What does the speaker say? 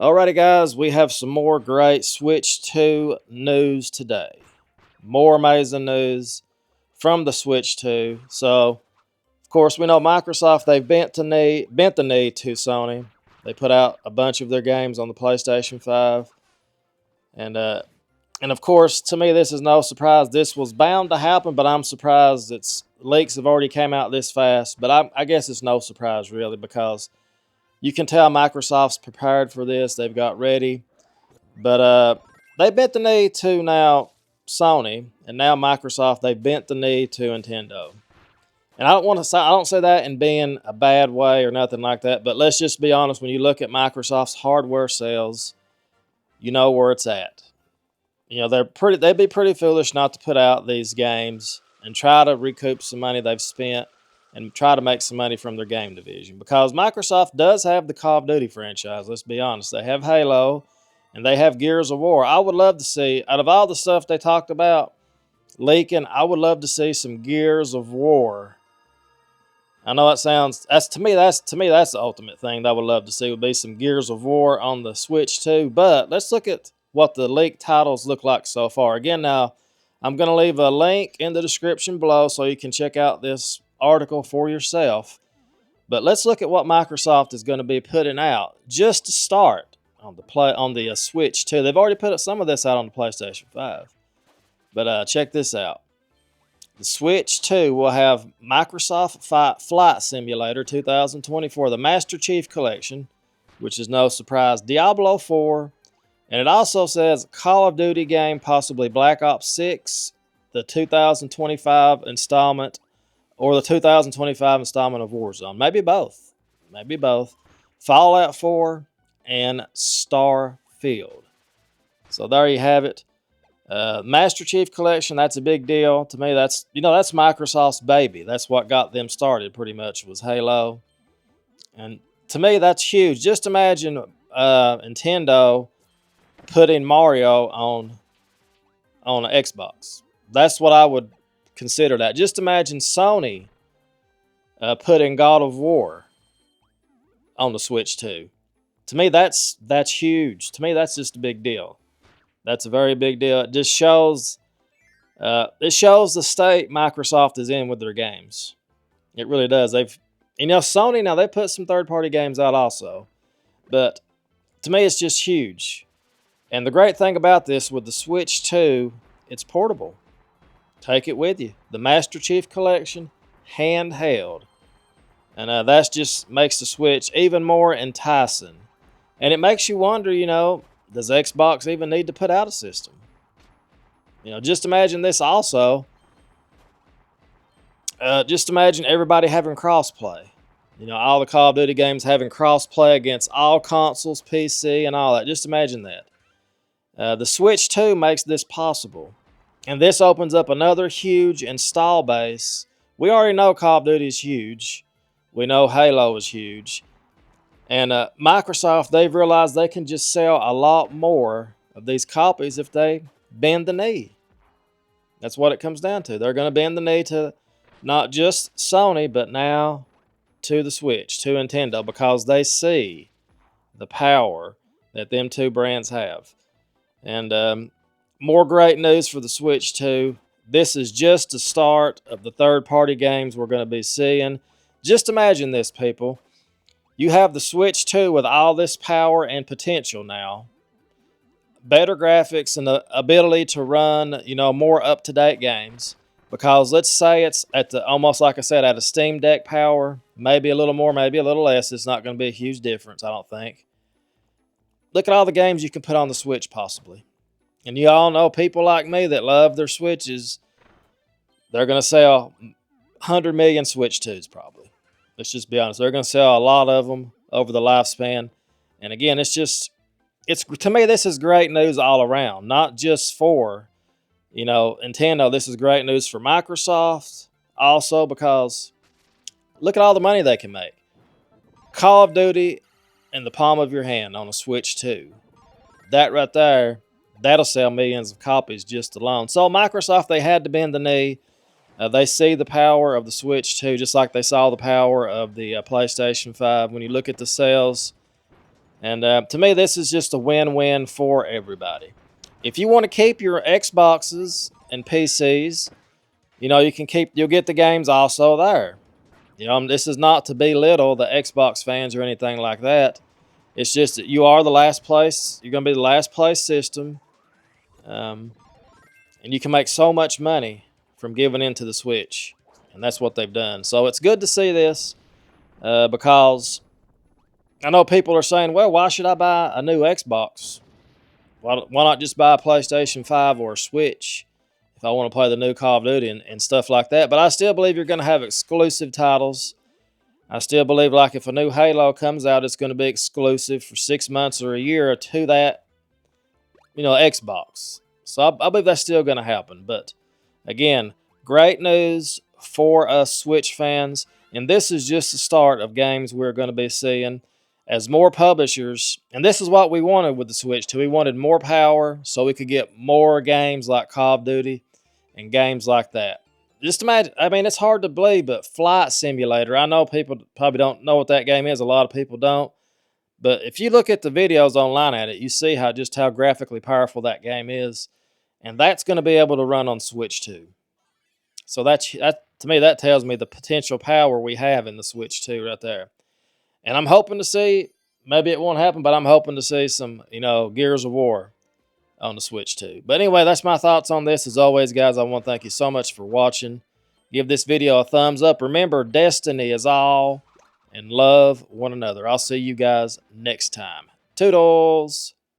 Alrighty, guys, we have some more great Switch 2 news today. More amazing news from the Switch 2. So, of course, we know Microsoft, they've bent the knee to Sony. They put out a bunch of their games on the PlayStation 5. And of course, to me, this is no surprise. This was bound to happen, but I'm surprised leaks have already came out this fast. But I guess it's no surprise, really, because you can tell Microsoft's prepared for this. They've got ready. But they bent the knee to now Sony, and now Microsoft, they bent the knee to Nintendo. And I don't say that in being a bad way or nothing like that, but let's just be honest. When you look at Microsoft's hardware sales, you know where it's at. They'd be pretty foolish not to put out these games and try to recoup some money they've spent and try to make some money from their game division, because Microsoft does have the Call of Duty franchise. Let's be honest. They have Halo and they have Gears of War. I would love to see, out of all the stuff they talked about leaking, I would love to see some Gears of War. I know that's to me that's the ultimate thing that I would love to see, would be some Gears of War on the Switch 2. But let's look at what the leaked titles look like so far. Again, now I'm going to leave a link in the description below so you can check out this article for yourself. But let's look at what Microsoft is going to be putting out just to start on the Switch 2. They've already put some of this out on the PlayStation 5. But check this out. The Switch 2 will have Microsoft Flight Simulator 2024, the Master Chief Collection, which is no surprise, Diablo 4, and it also says Call of Duty game, possibly Black Ops 6, the 2025 installment, or the 2025 installment of Warzone. Maybe both. Fallout 4 and Starfield. So there you have it. Master Chief Collection, that's a big deal. To me, that's Microsoft's baby. That's what got them started, pretty much, was Halo. And to me, that's huge. Just imagine Nintendo putting Mario on an Xbox. That's what I would consider that. Just imagine Sony putting God of War on the Switch 2. To me, that's huge. To me, that's just a big deal. That's a very big deal. It just shows the state Microsoft is in with their games. It really does. Sony, now they put some third-party games out also, but to me it's just huge. And the great thing about this with the Switch 2, it's portable. Take it with you. The Master Chief Collection, handheld. And that just makes the Switch even more enticing. And it makes you wonder, does Xbox even need to put out a system? Just imagine this also. Just imagine everybody having crossplay. All the Call of Duty games having crossplay against all consoles, PC, and all that. Just imagine that. The Switch 2 makes this possible. And this opens up another huge install base. We already know Call of Duty is huge. We know Halo is huge. And Microsoft, they've realized they can just sell a lot more of these copies if they bend the knee. That's what it comes down to. They're going to bend the knee to not just Sony, but now to the Switch, to Nintendo, because they see the power that them two brands have. And more great news for the Switch 2. This is just the start of the third-party games we're going to be seeing. Just imagine this, people. You have the Switch 2 with all this power and potential now. Better graphics and the ability to run, more up-to-date games. Because let's say it's almost like I said, at a Steam Deck power. Maybe a little more, maybe a little less. It's not going to be a huge difference, I don't think. Look at all the games you can put on the Switch, possibly. And you all know people like me that love their Switches. They're going to sell 100 million Switch 2s, probably. Let's just be honest. They're going to sell a lot of them over the lifespan. And again, to me, this is great news all around. Not just for, Nintendo. This is great news for Microsoft. Also because look at all the money they can make. Call of Duty in the palm of your hand on a Switch 2. That right there, that'll sell millions of copies just alone. So Microsoft, they had to bend the knee. They see the power of the Switch 2, just like they saw the power of the PlayStation 5. When you look at the sales, And to me, this is just a win-win for everybody. If you want to keep your Xboxes and PCs, you'll get the games also there. This is not to belittle the Xbox fans or anything like that. It's just that you are the last place. You're going to be the last place system. And you can make so much money from giving into the Switch. And that's what they've done. So it's good to see this because I know people are saying, well, why should I buy a new Xbox? Why not just buy a PlayStation 5 or a Switch if I want to play the new Call of Duty and stuff like that? But I still believe you're going to have exclusive titles. I still believe, like, if a new Halo comes out, it's going to be exclusive for 6 months or a year to that, Xbox. So I believe that's still going to happen. But again, great news for us Switch fans. And this is just the start of games we're going to be seeing as more publishers. And this is what we wanted with the Switch too. We wanted more power so we could get more games like Call of Duty and games like that. Just imagine, it's hard to believe, but Flight Simulator, I know people probably don't know what that game is. A lot of people don't. But if you look at the videos online at it, you see how graphically powerful that game is. And that's going to be able to run on Switch too. So that to me, that tells me the potential power we have in the Switch 2 right there. And I'm hoping to see, maybe it won't happen, but I'm hoping to see some, Gears of War on the Switch 2. But anyway, that's my thoughts on this. As always, guys, I want to thank you so much for watching. Give this video a thumbs up. Remember, destiny is all, and love one another. I'll see you guys next time. Toodles!